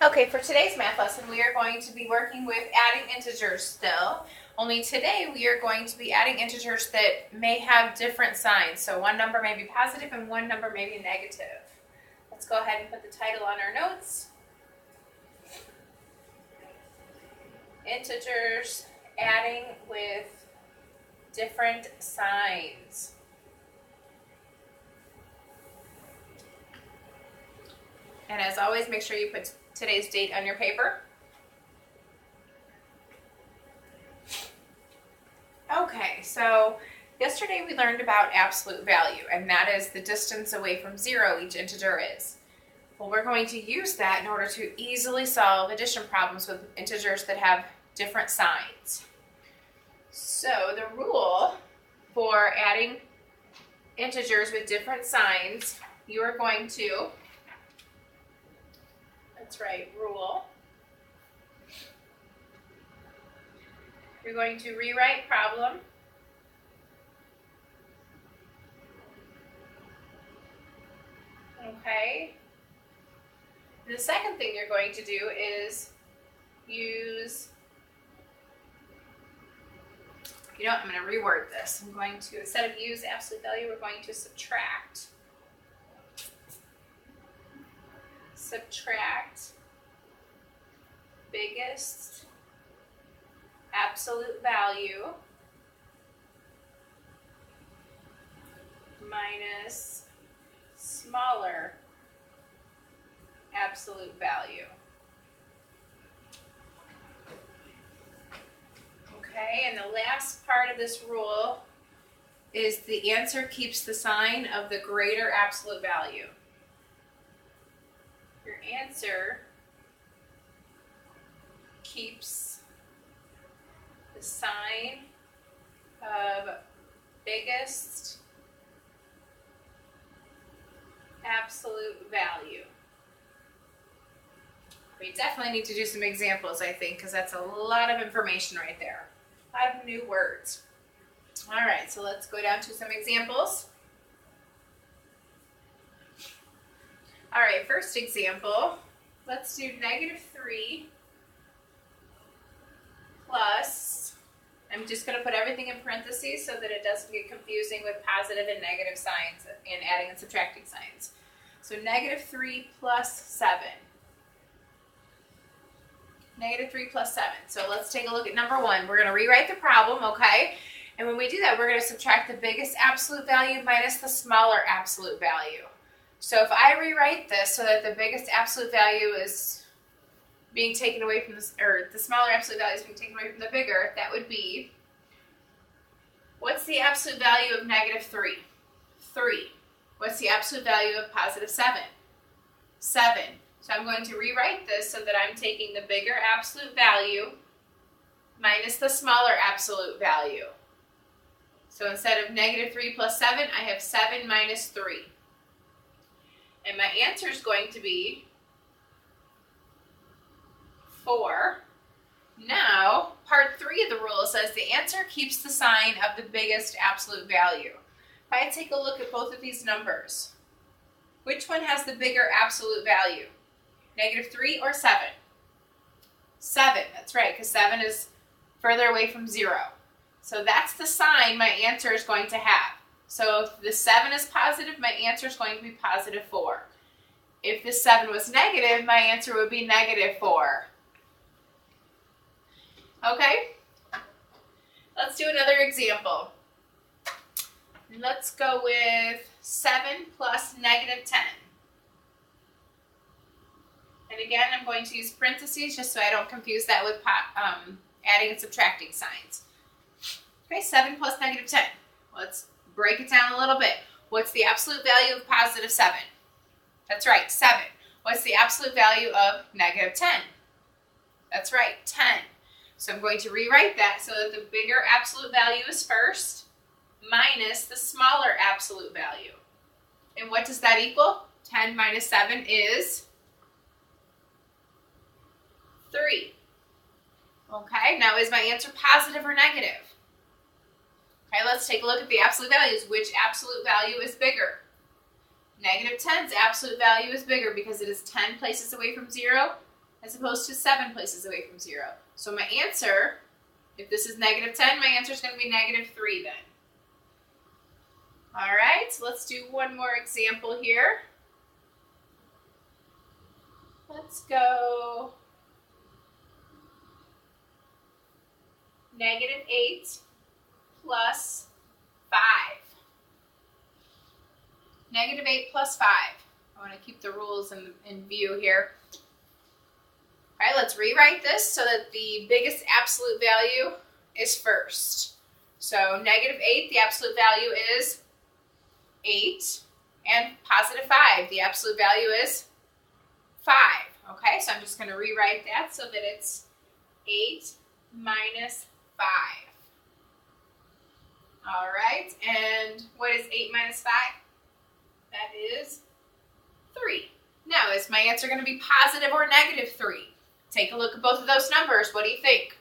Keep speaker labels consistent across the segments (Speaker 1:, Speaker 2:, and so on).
Speaker 1: Okay, for today's math lesson, we are going to be working with adding integers still. Only today we are going to be adding integers that may have different signs. So one number may be positive and one number may be negative. Let's go ahead and put the title on our notes. Integers adding with different signs. And as always, make sure you put today's date on your paper. Okay, so yesterday we learned about absolute value, and that is the distance away from zero each integer is. Well, we're going to use that in order to easily solve addition problems with integers that have different signs. So the rule for adding integers with different signs, you are going to, that's right, rule. You're going to rewrite problem. Okay. The second thing you're going to do is use, you know what, I'm going to reword this. I'm going to, instead of use absolute value, we're going to subtract. Subtract biggest absolute value minus smaller absolute value. Okay, and the last part of this rule is the answer keeps the sign of the greater absolute value. Your answer keeps the sign of biggest absolute value. We definitely need to do some examples, I think, because that's a lot of information right there. A lot of new words. All right, so let's go down to some examples. All right, first example, let's do -3 plus, I'm just going to put everything in parentheses so that it doesn't get confusing with positive and negative signs in adding and subtracting signs. So -3 plus 7. -3 plus 7. So let's take a look at number 1. We're going to rewrite the problem, okay? And when we do that, we're going to subtract the biggest absolute value minus the smaller absolute value. So if I rewrite this so that the biggest absolute value is being taken away from this, or the smaller absolute value is being taken away from the bigger, that would be, what's the absolute value of -3? 3. What's the absolute value of positive 7? 7. So I'm going to rewrite this so that I'm taking the bigger absolute value minus the smaller absolute value. So instead of -3 plus 7, I have 7 minus 3. And my answer is going to be 4. Now, part 3 of the rule says the answer keeps the sign of the biggest absolute value. If I take a look at both of these numbers, which one has the bigger absolute value? -3 or 7? 7, that's right, because 7 is further away from 0. So that's the sign my answer is going to have. So if the 7 is positive, my answer is going to be positive 4. If the 7 was negative, my answer would be -4. Okay? Let's do another example. Let's go with 7 plus -10. And again, I'm going to use parentheses just so I don't confuse that with adding and subtracting signs. Okay, 7 plus -10. Let's break it down a little bit. What's the absolute value of positive 7? That's right, 7. What's the absolute value of -10? That's right, 10. So I'm going to rewrite that so that the bigger absolute value is first, minus the smaller absolute value. And what does that equal? 10 minus 7 is 3. Okay, now is my answer positive or negative? Okay, let's take a look at the absolute values. Which absolute value is bigger? -10's absolute value is bigger because it is 10 places away from 0. as opposed to 7 places away from 0. So my answer, if this is negative 10, my answer is going to be negative 3 then. All right, so let's do one more example here. Let's go negative 8 plus 5. Negative 8 plus 5. I want to keep the rules in view here. All right, let's rewrite this so that the biggest absolute value is first. So negative 8, the absolute value is 8, and positive 5, the absolute value is 5. Okay, so I'm just going to rewrite that so that it's 8 minus 5. All right, and what is 8 minus 5? That is 3. Now, is my answer going to be positive or negative 3? Take a look at both of those numbers. What do you think?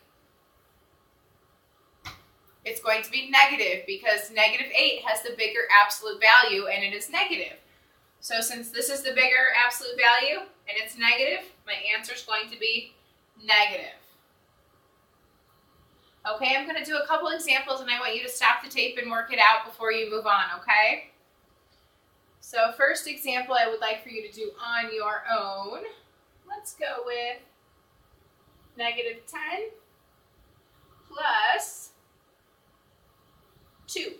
Speaker 1: It's going to be negative because negative 8 has the bigger absolute value and it is negative. So since this is the bigger absolute value and it's negative, my answer is going to be negative. Okay, I'm going to do a couple examples and I want you to stop the tape and work it out before you move on, okay? So first example I would like for you to do on your own. Let's go with negative 10 plus 2.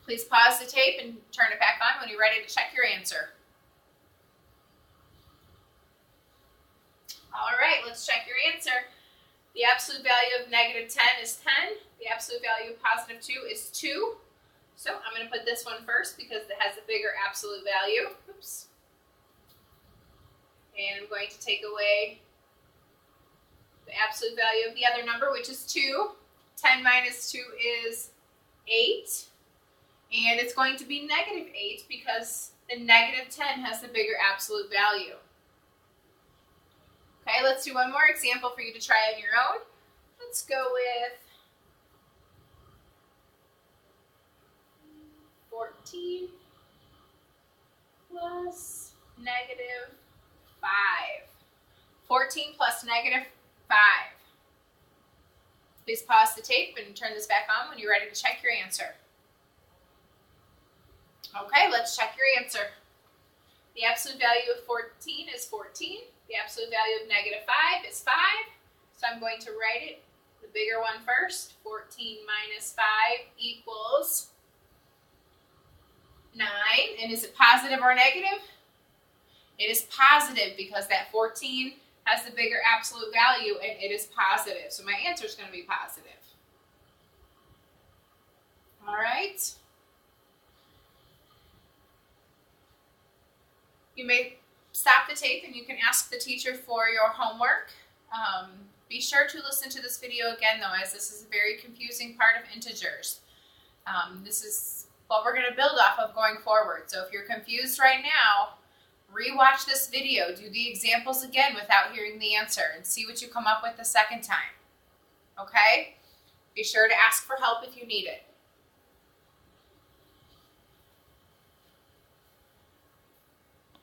Speaker 1: Please pause the tape and turn it back on when you're ready to check your answer. All right, let's check your answer. The absolute value of negative 10 is 10. The absolute value of positive 2 is 2. So I'm going to put this one first because it has a bigger absolute value. Oops. And I'm going to take away the absolute value of the other number, which is 2. 10 minus 2 is 8. And it's going to be negative 8 because the negative 10 has the bigger absolute value. Okay, let's do one more example for you to try on your own. Let's go with 14 plus negative 5. 14 plus negative 5. Please pause the tape and turn this back on when you're ready to check your answer. Okay, let's check your answer. The absolute value of 14 is 14. The absolute value of negative 5 is 5. So I'm going to write it, the bigger one first. 14 minus 5 equals 9. And is it positive or negative? It is positive because that 14 has the bigger absolute value and it is positive. So my answer is going to be positive. All right. You may stop the tape and you can ask the teacher for your homework. Be sure to listen to this video again though, as this is a very confusing part of integers. This is what we're going to build off of going forward. So if you're confused right now, rewatch this video, do the examples again without hearing the answer and see what you come up with the second time. Okay? Be sure to ask for help if you need it.